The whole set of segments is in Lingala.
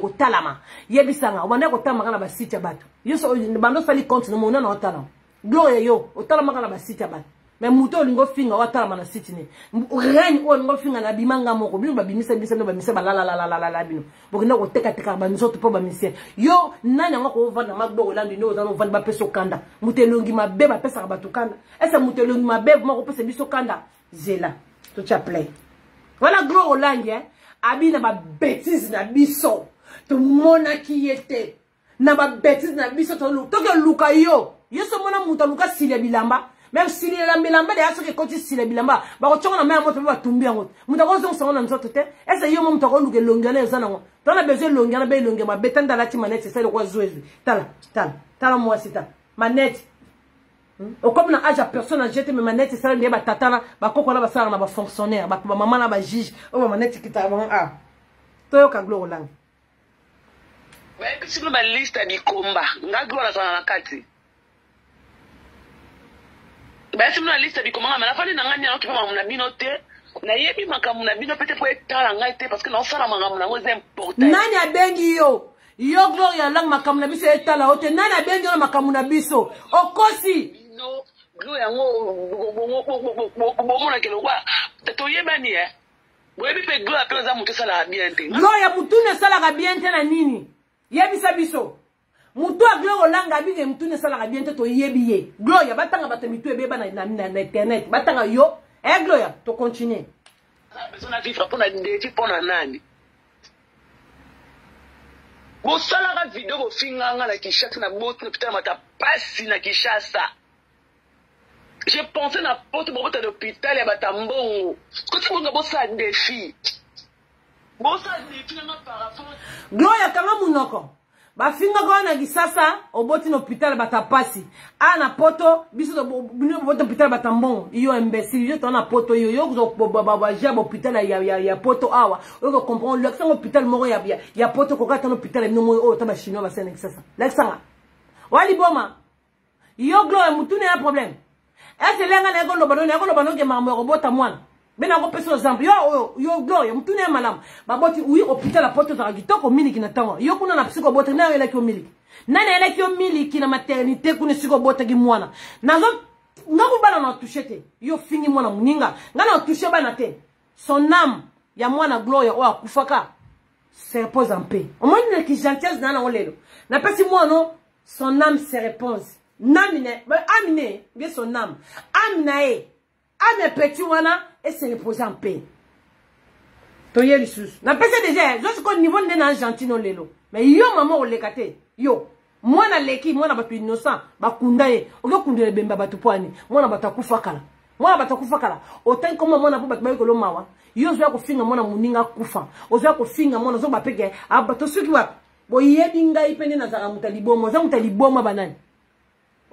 kotalama yebisanga obanda kotalama kana ba site ya bato yo so bando sali compte no mona na otala gloria yo otalama kana ba site ya bato mais muto olingo finga otalama na site ne règne olingo finga na bimanga moko bino ba bimisa no ba misa ba la bino bokenda ko teka ba nzoto po ba misia yo nani ngako vanda magbo olandi no ozana vanda ba peso kanda mutelongi mabe ba pesa ba tukanda esa mutelongi mabe moko pesa biso kanda zela to chaplay voilà gros Hollande hein abina ba bêtise na biso to mona ki était na ba bêtise na biso to ke luka yo so mona muta luka sile bilamba même sile bilamba de aso ke koti sile bilamba ba ko chonga na mère moto ba tumbi yango muta ko zo sona nzoto te esa yo muta ko luke longana ezana ngo to na besoin longana be longe ma betanda la ti manette c'est le ko zoezi tala moi c'est ta manette o comme na âge à personne a jeté mes manettes ça bien ba tatana ba kokola ba sala na ba fonctionnaire ba maman na ba juge o ba manette qui ta ah to ka glo lang ba bisilo ba liste di komba nga glo la sana na kati ba bisilo na liste di komba na fali na ngani na ki pa na bino te na yebi makamu na bino peut-être pour etala ngai te parce que na sala makamu na ngoze important nani abengi yo gloria lang makamu na biso etala ote nani abengi yo makamu na biso okosi no gloria ngo bomona kelo kwa to yebani boyebi pe gloria pe za mutu sala bien te gloria mutu ne sala bien te na nini yebisa biso mutu a gloria langa binge mutu ne sala bien te to yebiye gloria batanga batamitu ebeba na internet batanga yo gloria to continuer besoin vivre pour na défi pour na nani bo sala ga video bo finganga la Kinshasa na botu putain mata pasi na Kinshasa. Je pensais na porte de l'hôpital et batambongo. Quand tu vois bossa défi. Bossa défi na par rapport. Gloria kanga munoko. Ba finga ko na Kinshasa oboti na hôpital batapasi. Ana poto biso do bino boto hôpital batambongo. Iyo imbécile yo tona poto yo zo baba jab hôpital ya poto awa. Yo comprendre l'accent hôpital moro ya poto ko kata na hôpital no mo o taba chinois ba sene Kinshasa. L'accent. Wali boma. Yo Gloria mutune ya problème. Est-ce lenga na ko lobano ke mambo robota mwana bena ko peso exemple yo gloria mutune malam baboti oui hôpital la porte za kitoko miliki na tango yo kuna na psiko bota na ele ki miliki nani ele ki miliki na maternité kuna siko bota ki mwana nazo ngako bana na touchete yo fini mwana muninga ngana toucher bana te son âme ya mwana gloria o akufaka se repose en paix au moins na ki gentillesse na olelo na pesi mwana son âme se repose Namine, amine, bien son âme. Amine, ame petit wana, et se reposer en paix. Toye les sous. N'a pas déjà, je suis au niveau de l'Argentine lelo. Mais yo maman o lekate, yo. Moi na leki, moi na batu innocent, bakundaye. Oyo kundele bemba batu poani. Moi na batakufa kala. Moi na batakufa kala. Autant comme moi na po batu ko lo mawa. Yo zo ko finga moi na muninga kufa. Ozo ko finga moi na zo bapeke. Abato suki wa. Boye binga ipende na zara mutalibomo, za mutaliboma banani.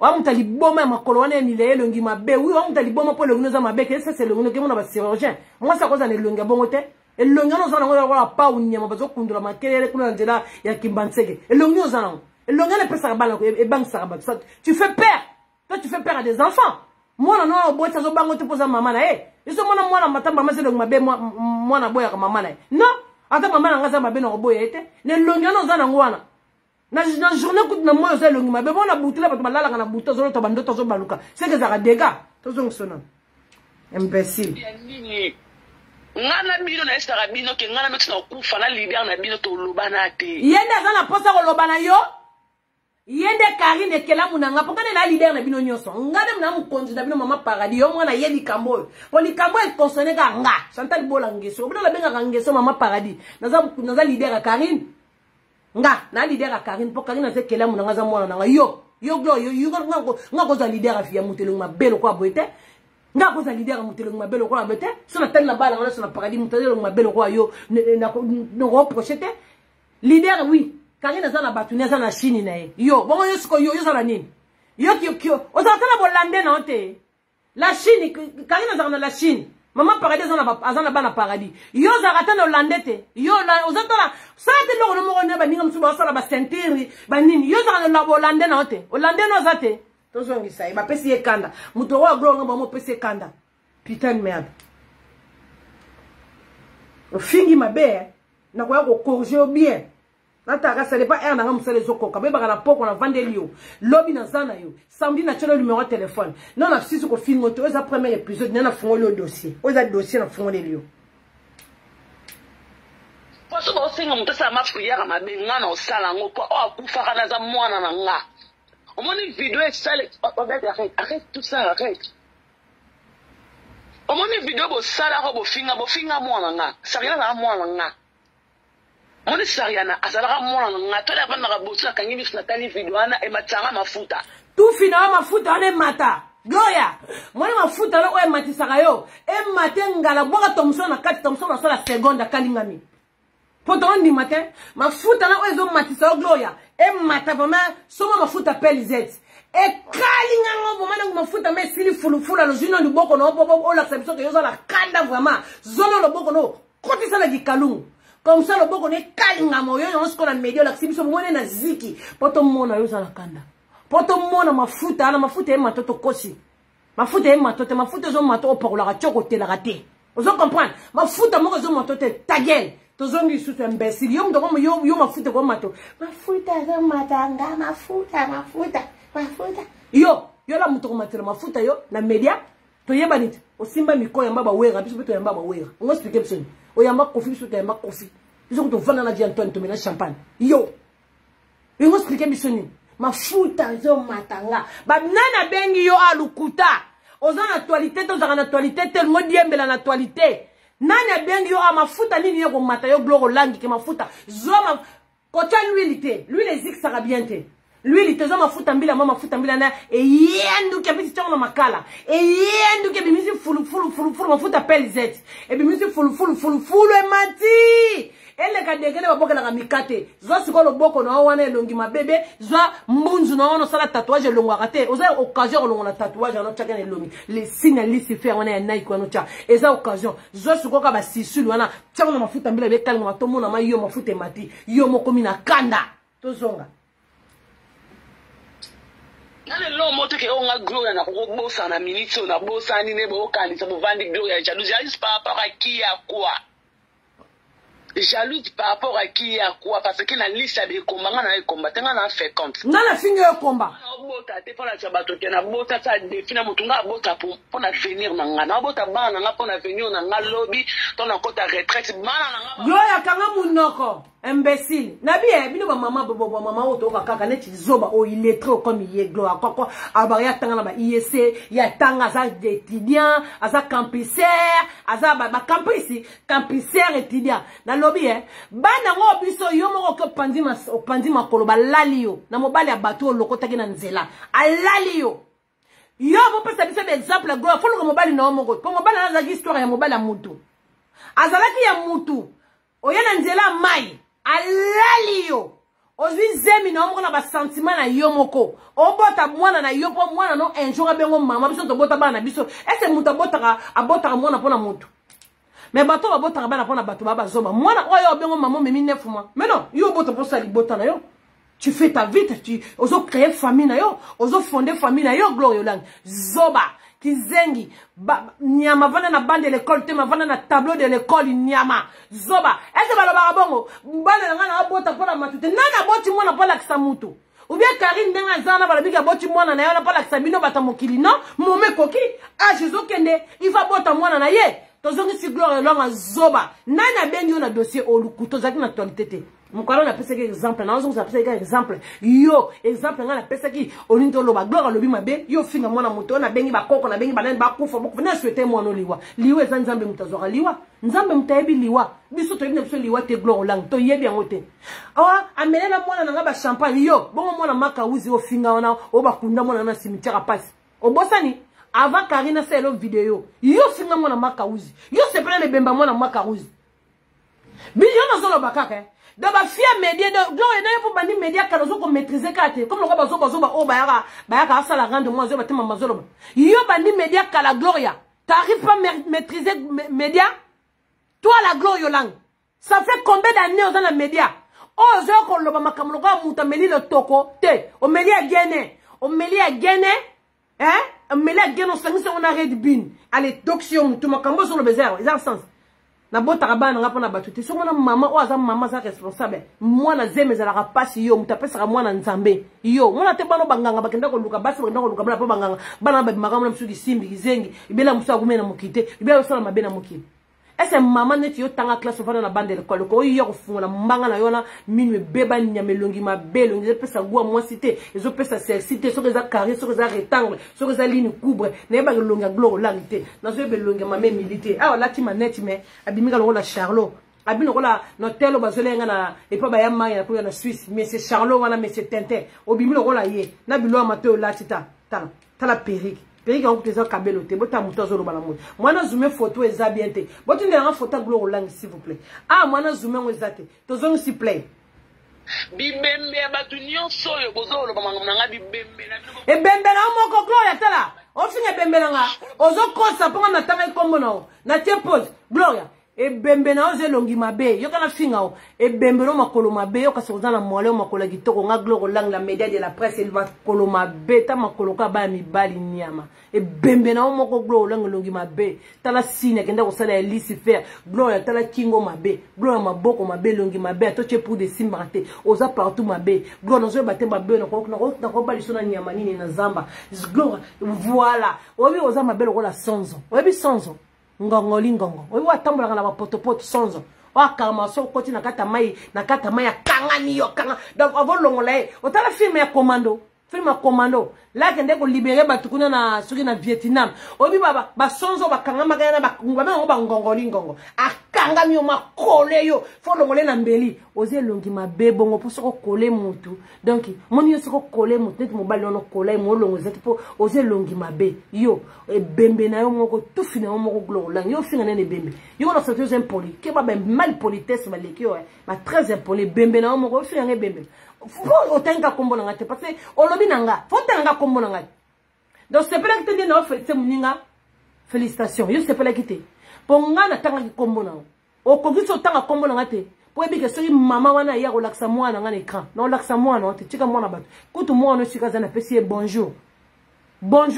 Wa mutaliboma makolo wana ni le longi mabe oui wa mutaliboma po longi za mabe que ça c'est longi que mon ba chirurgien moi ça cause na longi bongo te et longi no zana ngora pa unyama bazo kundula makelele kuna njela ya kimbansege et longi zana et longi na pesa bala ko e bank sa ba tu fais peur toi tu fais peur à des enfants moi non o boita zo bango te poza mama na iso mona mwana matamba mase longi mabe moi na boya ka mama na non ata mama na ngaza mabe na boya ete ne longi no zana ngwana na journée coup na moi za longi mabe bona butula bato balala na buto zo to bando to zo baluka c'est que ça a dégâts to zo sona imbécile ngana bino na estara bino ke ngana metu na kufa na leader na bino to lobana te yende za na posa ko lobana yo yende Karine kela munanga pokane na leader na bino nyoso ngade mna mu konzi na bino mama paradis yo mwana yeli kambo ko likambo e consonné ka nga Chantal Bolangeso bino la benga kangeso mama paradis naza leader ka Karine nga na leader a Karine po Karine se kela munanga za mwana nga yo gloria yo nga za leader a fia mutelo mabelo kwa boete nga za leader a mutelo mabelo kwa boete sona tel na bala ngana sona paradis mutelo mabelo kwa yo no reprochete leader oui Karine za na batunia za na Chine na yo bongo yo siko yo za na nini yo kyo o za kana bolande na ote la Chine Karine za na la Chine maman paradis azana bana paradis yo za katana landete yo la ozatola sa te lo no mo ne ba ninga msuba sala ba sentiri ba nini yo za na bolande na ote olande no zate to zongi sai ba pesi ekanda muto wa gro ngamba mo pesi ekanda putain de merde o fingi mabe na kwa ko corriger bien Nataka ça n'est pas air na musale zoko ka be bakala poko na vandeli yo lobi na zana yo samedi na tshelo numéro de téléphone non na fisi ko film auto eza premier épisode na fongoli le dossier oza dossier na fongoli yo parce que aussi on t'a ça ma prière ma benga na osala ngoko o akufa na za mwana na nga on moni vidéo et ça arrête tout ça arrête on moni vidéo bo sala ko bo finga mwana nga ça rien na mwana nga Moni Sariana, azalaka mwana nga tola bana ka botsaka kangi biso na tali video ana e matanga mafuta. Tout fina mafuta ane mata. Gloria. Mwana mafuta lo e matisaka yo. E matengala boka tomso na kati tomso na sola seconde kalingami. Poto ndi matin, mafuta na ezo matisa yo Gloria. E mata vraiment soma mafuta pelizet. E kalinga ngo vraiment mafuta me sili fulufula lo jino liboko no bobo o la sabison que yo za la kanda vraiment. Zolo lo boko no. Koti sala gikalungu. Comme ça, le bon on est kalinga moyo, on se connaît média, la xibiso mwana na ziki. Poto mona yo za la kanda. Poto mona mafuta, na mafuta ema toto kosi. Mafuta ema toto, mafuta zo mato opola ka choko te la raté. Vous comprenez? Mafuta moko zo mato te ta gueule. Tozongi susu imbécile. Yo mdoko yo mafuta ko mato. Mafuta zo matanga, mafuta. Yo la mutoko matela mafuta yo na media. To yeba nit. Osimba miko yamba ba wera, biso to yamba ba wera. On va expliquer ça. Oyamba kofi biso to yamba kofi. Biso to vana na di Antoine to mena champagne. Yo. On va expliquer biso ni. Mafuta zo matanga. Ba nana bengi yo alukuta. Oza na actualité to za na actualité tel ngodi yembela na actualité. Nana bengi yo mafuta nini yo ko mata yo gloro langi ke mafuta. Zo ma kocha l'huile les zik sera bien te. Lui, il te zama mafuta mbila mama mafuta mbila na yendu ke bisi chongo makala yendu ke bimisi fulu mafuta pelzet e bimisi fulu e mati ele ka degele baboka na mikate zo sikolo boko na wana elongi mabebe zo mbunzu na wana sala tatouage elongo akate oza occasion elongo na tatouage na chaka na elongi les signes lisi faire wana ya Nike wana cha eza occasion zo sikoka ba sisulu wana chongo na mafuta mbila be kalma matomo na mayo mafuta mati yo mokomi na kanda tozonga. Nale lo moto ke onga Gloria na ko bosa na minute na bosa ni ne bo kanisa bo vandi Gloria jalousie par rapport à qui à quoi jalouse par rapport à qui à quoi parce que na liste de combat na combattre na fait compte na la finir le combat na bota te pour la chabato ke na bota ça définir mutunga bota pour venir na nga na bota bana na pour venir na nga lobby ton na kota retraite bana na nga Gloria kanga munoko imbécile nabi bino ba mama bobo mama oto kaka neti zoba o il est trop comme il est Gloria quoi abaya tanga na ba IEC ya tanga za étudiant aza campuseur aza ba campuseur étudiant na lobby bana ngo biso yo moko ko pandi makolo ba lali yo na mobali ya bato lokota ke na nzela alali yo bo pesa biso exemple Gloria folo ko mobali na moko ko mobali na za histoire ya mobali ya mutu azalaki ya mutu oyena nzela mai alali yo ozwi zemi na omoko na ba sentiment na yo moko obota mwana na yo po mwana no un jour abengo mama biso to bota bana biso ese mutu abotaka mwana pona mutu mais bato babotaka bana pona bato baba zoba mwana oyo abengo mama memi 9 mois mais non yo bota posa libota na yo tu fais ta vie tu ozo créer famille na yo ozo fonder famille na yo Gloria Lang zoba Kizengi, nyama vana na bande de l'école, tema vana na tableau de l'école, nyama, zoba. Est-ce que balo barabongo, bana na ngana abota pola matute, nana boti mwana pola kisamutu. Ou bien Karine denga zana bala biga boti mwana na yona pola kisabino bata mokili, non? Mome koki, jezo kende, il va bota mwana na ye. Tozongi si Gloria Lang zoba. Nana bengi na dossier oluku, tozaki na actualité. Mukalo na pesa ki exemple na ozo pesa ki exemple yo exemple nga na pesa ki oninto loba Gloria lobi mabe yo finga mwana moto na bengi bakoko na bengi banani bakufa boko na souhaiter mwana liwa eza nzambe mutazora liwa nzambe mutayebi liwa biso to yebina biso liwa te Gloria Lang to yebi yango te awa amelela mwana na nga ba champagne yo bongo mwana makauzi o finga wana o bakunda mwana na cimetière passe obosani avant Karina selo vidéo yo finga mwana makauzi yo sepela le bemba mwana makauzi bilio na zolo bakaka donc ba fia média de Gloria na pour bandi média ka zo ko maîtriser kate comme le ba zo o bayaka ça la rendre moi zo batima mazolo yo bandi média ka la Gloria t'arrives pas maîtriser média toi la Gloria Lang ça fait combien d'années aux dans la média oh zo ko lo ba makamlo ko mutameli le toko te o meli a gagné on meli a gagné on s'est on a red bin allez doction mutu makambo sur le bazar ils en sens na botaka bana nga pona batuti so mona mama o aza mama za responsable mwana zeme za la pasi yo mutapesa mwana nzambe yo mona te bano banganga bakenda ko luka basi bakenda ko luka bana pa banganga bana ba makamona msuki simbi kizengi ibela musa kumena mukite ibela sala mabena mukite ese mama neti yo tanga classe fana na bande l'école ko yo ko funga mbanga na yona minwe beba nyamelongi mabelo nje pesa gwa moi cité ezo pesa cité so que za carré so que za rectangle so que za ligne coubre na ba longa gloire langité na so be longa mame milité ah la ti maneti me abimika longo la Charlot abino kola no telo bazolenga na epa ba yama ya ko na Suisse mais c'est Charlot wana mais c'est Tintin obimilo kola ye na bilo amato la tita tala perique Pays on peut kabelo te bota muto zolo bala mo mwana zoomé photo eza bien te boti ndanga photo gloire lang s'il vous plaît ah mwana zoomé ngo ezate to zong s'il plaît bibembe abatu nyonso yo bozolo bamanga nanga bibembe na e bembe na moko gloire tala o finga bembe nanga ozo kosa ponga na tanga kombo na tie pose gloire e bembe na oze longi mabe yo kana finga o e bembe no makolo mabe yo kasoza na mole makolo kitoko nga gloire lang la média de la presse il va makolo mabe ta makolo ka ba mibali nyama e bembe na moko gloire lang longi mabe tala sine kenda ko sala Lucifer gloire tala kingo mabe gloire maboko mabe longi mabe to che pour de simbrate oza partout mabe gloire no zo baté mabe na ko ba lisona nyama nini na zamba gloire voilà obi oza mabe lokola sonzo obi sonzo ngongoli ngongo obi watambola na ba potopoto sonzo wakama so koti na kata mai ya kangani yo kanga donc avolongola otala film ya commando la kende ko libérer batukuna na soki na Vietnam obi baba basonzo bakanga magana bakunga ba ngongoli ngongo akanga mi makole yo fo longole na mbeli oze longi mabe bongo po soko kole mutu donc moni yo soko kole mutu net mobali ono kole mo longo zati po oze longi mabe yo e bembe na yo moko tout fina yo moko gloire yo finga nene bembe yo na soto impoli ke ba mal politesse ba lekio ba très impoli bembe na yo moko finga bembe faut otenga kombo na ngate parce que olobi nanga faut tenga kombo na ngate donc c'est pas que te dina ofete muninga félicitations yo c'est pas quitter ponga na tanga kombo na o kogiso tanga kombo na ngate po ebi ke so mama wana ya relaxa mwana ngana écran non relaxa mwana on te tika mwana bato kutu mwana sika zana pesi bonjour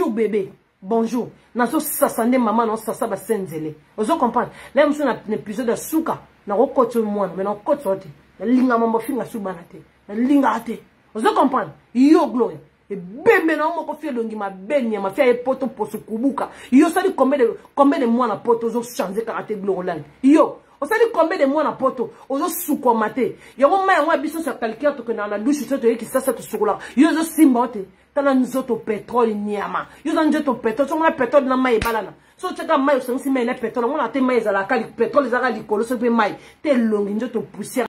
bébé bonjour na so sasande mama no sasa ba senzele ozo comprendre là muso na épisode de suka na ko koto mwana mais na koto sote linga mambo finga subana te linga ate ozo comprendre yo gloire e bembe na moko fie longi mabenya mafia e poto poso kubuka yo sali combien de mois na poto ozo changer karaté gloire land yo osali combien de mois na poto ozo suko mate yango ma yango biso sa calculateur to que na douche soto yeki sasa to sukola yo zo simba te tala nzoto pétrole nyama yo zo nzoto pétrole so na pétrole na mai balana so cheka mai so nsi mai na pétrole ngona te mai za la kali pétrole za kali kolo so pe mai te longi nzoto poussière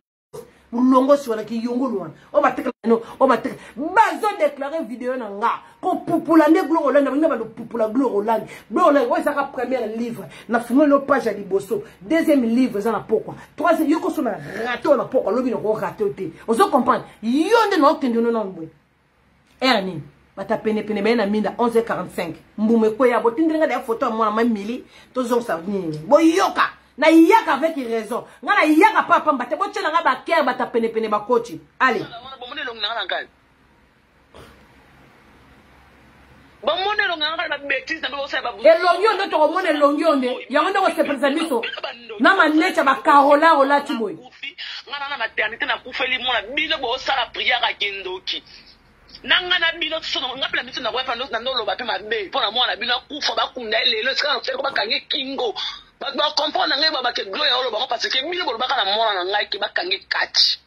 longo sur la ki yongo loin o bateka no o bateka bazo déclarer vidéo na nga ko pupula ne gloire Hollande na ba pupula gloire Hollande gloire o saka premier livre na fumo lo page ya liboso deuxième livre za na pourquoi troisième yoko so na rato na pourquoi lobi na ko rato te on se comprendre yonde no tendo no ngwe erni bata pene be na minda 11h45 mbume ko ya botindinga da photo moi na mili to zo sa nini boyoka na yaka avec raison ngana yaka papa mbate bo tshela nga ba kere bata pene ba coach allez elongio ndo to mone elongio nde yango ndo ko se presamiso na manecha ba karola ola tiboy ngana na maternité na kufeli mona bino bo sala prière kindoki nanga na bino sono ngapela miso na kwa pando na ndolo ba pe mabe pona mona bino kufa ba kunda lelo sika ko ba kange kingo ba comprendre ngai ba ke gloire olo ba parce que bino bo ba kana mona ngai ke ba kange kati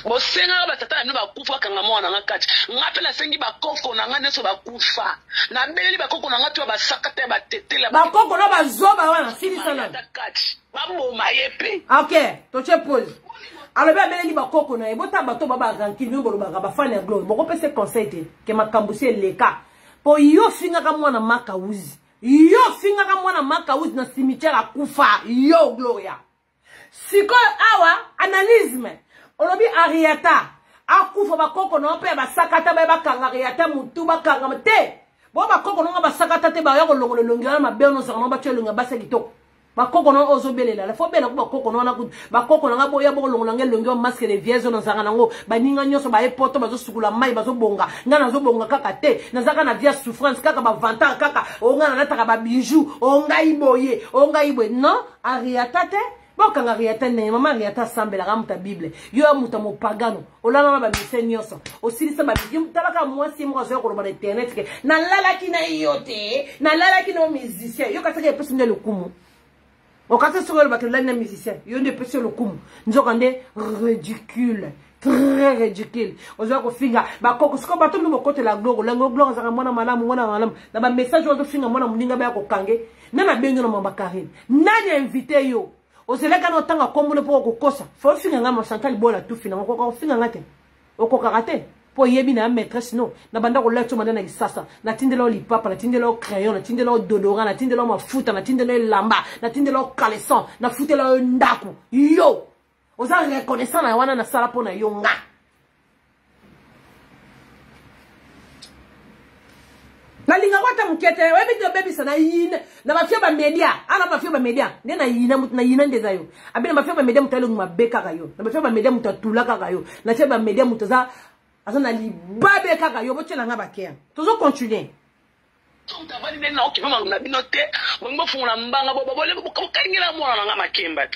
bo senga ba tata no ba kufa kanga mona ngai kati ngapela sengi ba koko na ngai neso ba kufa na mbeli ba koko na ngai to ba sakate ba tetela ba koko no ba zoba wana sili sana kati ba mo mayepe okay to che pose alors bien beleli ba koko na ebota bato baba rankini bo ba ba fane gloire bo ko pese conseil te ke makambusi leka po yo finga ka mwana makauzi yo finga ka mwana makauzi na cimetière akufa yo gloria siko awa analysme olobi ariata akufa ba koko no pe ba sakata ba kanga ariata mutu ba kanga te bo ba koko no ba sakata te ba yo ko longolo longi na mabe no sa no ba tshelo nga ba se kitoko bakoko na ozo belela la fo bela ko bakoko na ku bakoko na boya bo longolange longo masque de vieilles na zanga nango baninga nyoso ba epoto bazo sukula mai bazo bonga ngana zo bonga kaka te na zaka na via souffrance kaka ba vanta kaka o ngana na taka ba bijou o ngai boye non ariata te bokanga ariata ne mama ariata sambela ga muta bible yo muta mo pagano olana na ba mise nyoso osilisa ba bijou talaka mwasi mo zo ko ba internet ke na lala kina yote na lala kina musicien yo kataka epesi ndele kumu okate sokolo bakela na musicien yo nde pesi le kumu nzokande ridicule très ridicule ozo ko finga bakoko siko bato no bokote la gloire zaka mwana malamu na ba message ozo finga mwana muninga ba ko kange na bengo na mamba Karine nani invité yo ozeleka no tanga komune po ko kosa fo finga ngama Chantal Bola tu finga ko finga ngate okokarate po yebi na maîtresse no na banda ko lecture mandana kisasa na tindelo lipapa na tindelo crayon na tindelo dodorant na tindelo mafuta na tindelo lamba na tindelo caleçon na futelo ndaku yo oza reconnaissant na wana na sala po na yo nga na linga kwata mukete webi de baby sana yine na mafia ba media ana mafia ba media ne na yina ndeza yo abina mafia ba media mutalo mabeka kayo na mafia ba media mutatula kaka yo na mafia ba media mutaza azana libabe kaka yo bochela nga bakea tozo continuer tabali nena okima na binote bongo fungula mbanga bobole bokalingira mwana nga makemba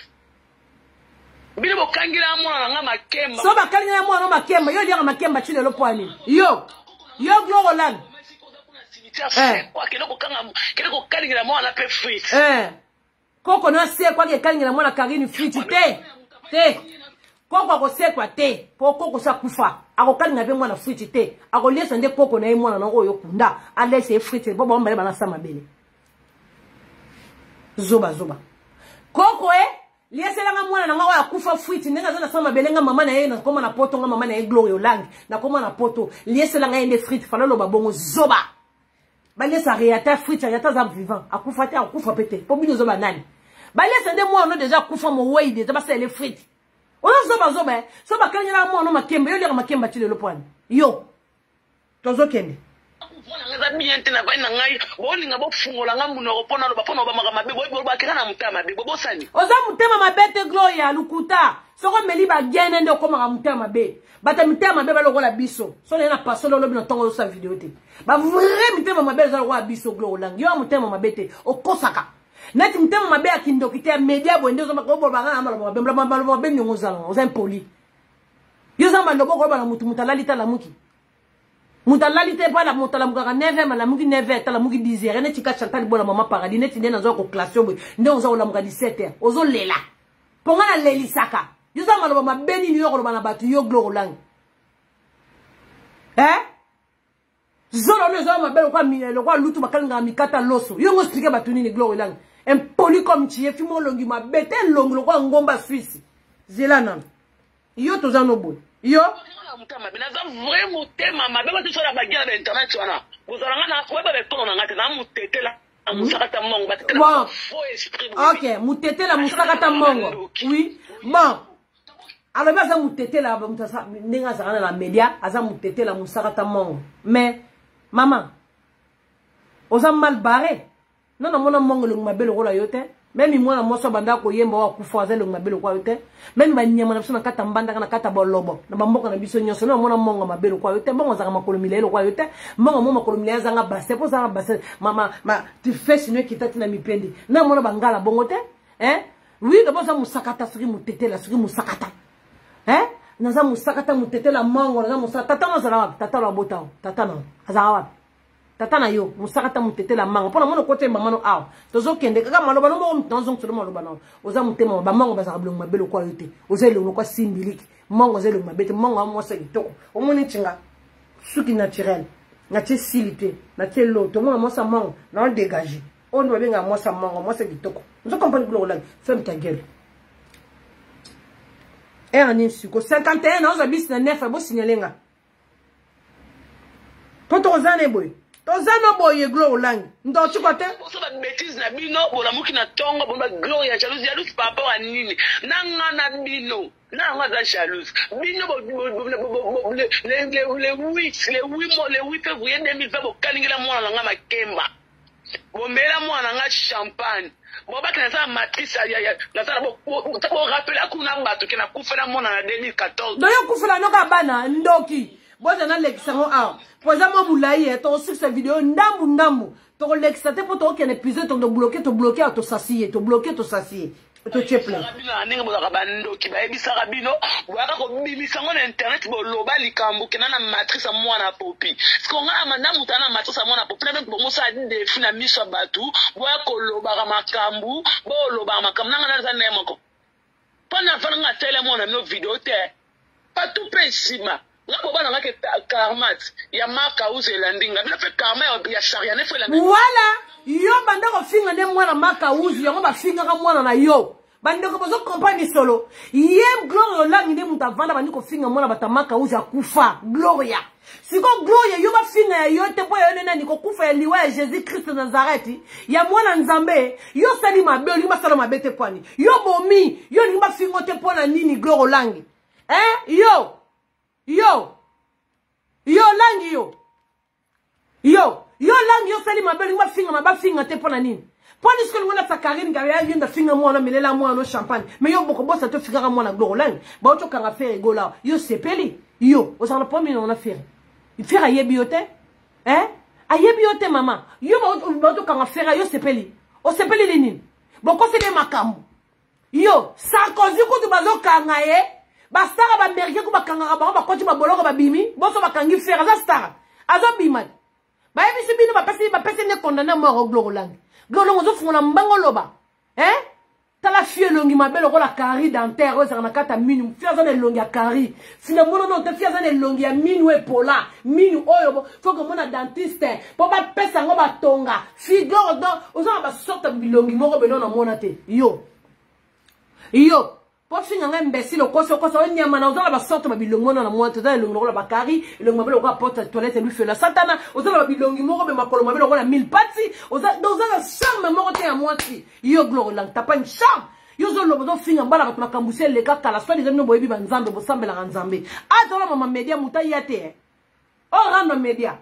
bino bokangira mwana nga makemba so bakangira mwana makemba yo dia makemba chile lo poani yo glogo land kwa kiloko kanga kiloko kalingira mwana pe fruit koko na se kwa kalingira mwana Karine fruit te koko ko se kwa te koko sa kufa akokalinga pe mwana fruit te akolesa nde koko na mwana na oyo kunda alese fruit bobo mbale bana sama bele zoba koko liesela nga mwana na oyo akufa fruit ndenga zana sama bele nga mama na ye na koma na poto nga mama na ye glory olang na koma na poto liesela nga ende fruit falalo babongo zoba balesa réata fruit réata za vivant akufa te akufa pete po bino zoba nani balesa nde mwana déjà akufa mo wey déjà ba sele fruit ona zoba so bakanyela mwana makemba yo leka makemba chile lo pwani yo tozo kende bona ngaza miente na bana ngai bolinga bofungola nga munoko pona lo bapona ba mabe bo bakela na mutama be bobosani oza mutema mabete gloria lukuta soko meli ba gene ndo ko maka mutema be bata mutema be balokola biso so na paso lo bino tongo sa video te ba vrai mutema mabe za lo biso gloria lang yo mutema mabete okosaka neti mutema mabe akindokite media bo ndezo makobo banga amalo ba be nyongozala oza impoli yo za mando boko ba na mutu mutalalita la muki mutalalite pa la mutala mukaka 9h la muki 9h tala muki 10h ne tika Chantal Bola mama paradis neti ndena zo ko classe bo nde oza ola muka 17h ozo lela ponga na lelisaka yo za maloba mabeni ni yo ko bana batu yo glow lang zolo ne zo mabelo kwa minelo kwa lutu bakalinga mikata loso yo ngo expliquer batu ni glow lang impoli comme tu es fimo longi mabete longi kwa ngomba Suisse zelana yo to za no boy yo mutama binaza vrai mutema mabe ba tsora ba gina ba internet wana bozalanga na weba be tono ngate na mutetela musakata mongo batetela faux esprit OK mutetela musakata mongo oui bon alors baza mutetela ba mutasa ninga zakana na media aza mutetela musakata mongo mais maman oza mal barré non mona mongo le mabelo kola yote même moi na moso banda ko yemba wa kufaza le mabelo kwa yote même ba nyama na biso na kata mbanda na kata bolobo na bamboka na biso nyoso na mona mongo mabelo kwa yote bongo zaka makolo milelo kwa yote mongo mo makolo milelo zanga basse po zanga basse mama tu fais sinwe kitati na mipendi na mona bangala bongo te oui de bosa musakata suri mutetela suri musakata naza musakata mutetela mongo naza musakata tata na zala tata la botao tata na azawa tata na yo musakata mutetela mango pona mono kote mamano aw tozo kende kaka maloba no mo mtanzo mtolo maloba no oza mutema ba mango ba zakablo mabelo kwa yote ozele no kwa simbiliki mango zele mabete mango amosa kitoko omoni tinga suki naturel na tie silité na tie loto mo amosa mango na dégager on doit bien amosa mango amosa kitoko nzo comprendre glo la ferme ta gueule ani suko 51 ans abis na 9 bo signalenga poto ozane boy tozano boye glow lang ndo chikote so ba bêtise na bino bola muki na tongo bomba glow ya jalousie par rapport à nini nanga na bino nanga za jalouse bino les 8 février 2020 bo kaningela mwana nga makemba bombela mwana nga champagne bon ba kana ça matrice ya na ça bon rappeler kuna bato kena kufela mona na 2014 donc yo kufela noka bana ndoki boza na lekisango a poza mo bulaye to sur cette vidéo ndambu to lekisate po to kene épisode to bloquer to sasier to cheple ninga boza bando ki ba ebisa rabino waka ko bimisa ngona internet bo loba likambu kenana matrice mwana popi sko nga mandamu tana matrice mwana popi na bo musa de fina miso batu waka ko loba makambu bo loba makambu nanga na nemoko pana fana nga tele mona no video te pas tout pesima nga bo bana ngake karmat ya maka uzelandinga bila fe karma ya sharia ne fe la voilà yo banda ko finga ne mwana maka uzi yango ba finga ka mwana na yo banda ko bozo compagnie solo ye gloria langi ne mutavanda bandi ko finga mwana batamaka uzi akufa gloria siko gloria yo ba finga ya yo te po yo nena ni ko kufa ya liwa ya Jésus Christ Nazareti ya mwana nzambe yo sali mabe yo ba sala mabe te kwani yo bomi yo ni ba finga te po na nini gloria langi yo langi yo langi yo sali mabe yo ba finga te po na nini poni ce que ngona sakarine gaya yenda finga mwana melela mwana champagne mais yo boko bossa te figara mwana gloria langi ba oto kanga faire gola yo sepeli yo osana po mino na faire il fait ayebi yote ayebi yote mama yo ba to kanga faire yo sepeli o sepeli linini boko se de makambo yo Sarkozy ko to bazo kanga ye ba star ba americain ko bakanga ba koti ba boloko ba bimi boso bakangi faire za star azo bima ba yebi se bino ba pesi ne condamner mo gloria langi gloria ngozo funa mbango loba tala fie longi mabelo ko la kari dentaire o na kata minu fia za ne longi ya kari fina mono no te fia za ne longi ya minu e pola minu oyo faut que mona dentiste po ba pesa ngo ba tonga figure do o za ba sorte bilongi moko beno na mona te yo po finga nga imbécile koso nyama na ozala ba sorte ba bilongi mona na mona te za longi ba kari longi mabelo ko porte toilette lui fait la satana ozala ba bilongi moko be makolo mabelo ko na 1000 pati ozala charme moko te ya mwati yo gloria lang tapa une charme yo zo lobo do finga mbala ba makambuse le kaka la swali zeno boyebi ba nzambe bo sambela ka nzambe atola mama media mutai yate o rando media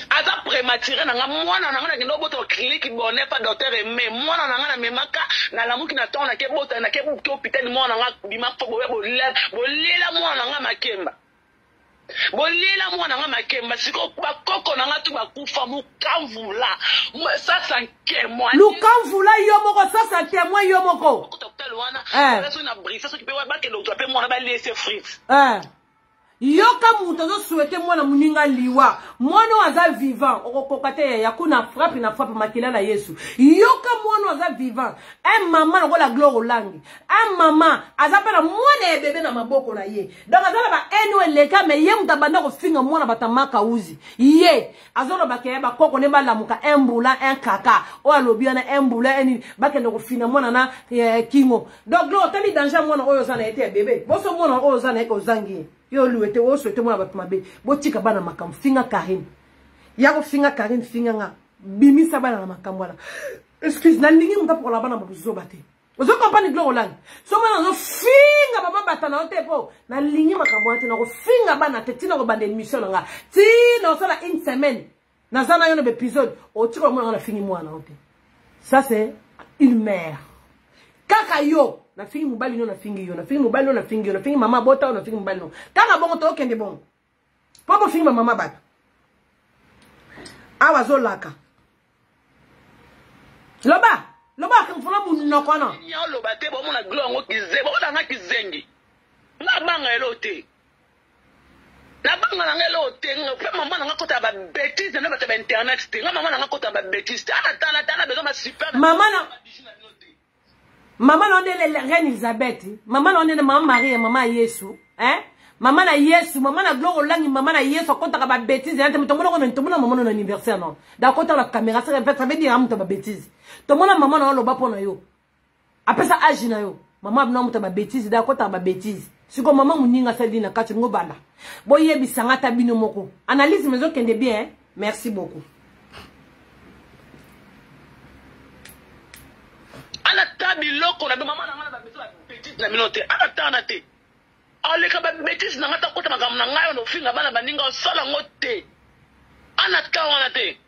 aza prématuré nanga mwana nanga na kendo boto clinique bonne pas docteur mais mwana nanga na memaka na lamuki na tona ke bota na ke hôpital mwana nanga bima fo bolela mwana nanga makemba bolela mwana nanga makemba siko bakoko nanga tu bakufa mukamvula ça c'est témoin lukamvula yo moko ça c'est témoin yo moko docteur wana ça na brisa so ki pe wa ba ke docteur pe mwana ba laisser frites yoka muto zo souhaiter mwana muninga liwa mwana waza vivant okokokate ya kuna frappe na frappe makila na Yesu yoka mwana waza vivant mama na la gloire langi mama azapela mwana bébé na maboko na ye donc azala ba enwe leka me ye mutabanda ko finga mwana batamaka uzi ye azolo bakaya ba koko ne balamuka embula kaka o alobiana embula eni bakende ko fina mwana na kingo donc lo tali danger mwana oyo sana ete bébé boso mwana oyo sana eko zangi yo luete wo souhaite mwana bato mabe botika bana makambo finga Karine yako finga Karine finga nga bimisa bana na makambo ala excuse na ndingi muta pour la bana babuzo bate ozo compagnie gloria langi so mwana zo finga baba batana otepo na lingi makambo ate na ko finga bana te tina ko bande émission nga tina so la une semaine na zana yo no épisode o tiko mwana na fingi mwana ote ça c'est une mère kaka yo na fingi mobali no na fingi yo na fingi mobali no na fingi yo na fingi mama bota na fingi mobali no kaka bongo to kende bongo popo fingi mama bata awa zo laka loba kamfuna munoko na nya loba te bo mona gloire ngo kize bo na kizengi na banga elote na banga na elote pe mama na kota ba bêtise na ba internet te mama na kota ba bêtise ana besoin ba super Maman on est la reine Elisabeth. Maman on est maman Marie et maman Yesu. Maman na Yesu, maman na gloire langi, maman na Yesu compte ba bêtise. Maman na anniversaire non. D'accord la caméra ça veut dire amta ba bêtise. To mona maman na lo ba pona yo. Après ça âge na yo. Maman na amta ba bêtise d'accord ba bêtise. Siko maman muninga sali na kati ngo banda. Boye bisanga ta bino moko. Analyse maison kende bien. Merci beaucoup. Ana tabiloko na mama na ngana ba bêtise na minote ana tana te ale ka ba bêtise na ngata kota magam na ngayo no finga bana baninga sala ngote ana tawana te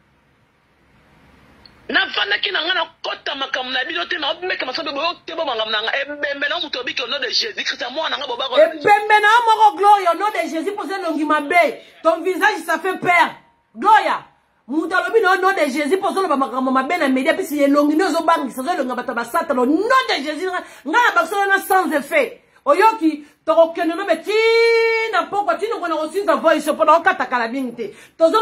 navandaki na nga na kota makambo na bino te naomeka masabe boyo te bo makambo na nga ebembe na moto obiki au nom de Jésus Christ mwana nga bobako ebembe na moko gloria au nom de Jésus pour ça longi mabe ton visage ça fait peur gloria muta lobi au nom de Jésus pour ça lo makambo mabe na media puis c'est longi no zo bangi ça zo longa bata basata au nom de Jésus nga na bakso na sans effet oyoki tokokende no beti na poko tino kona osinza voice pour na okata kala bingite tozo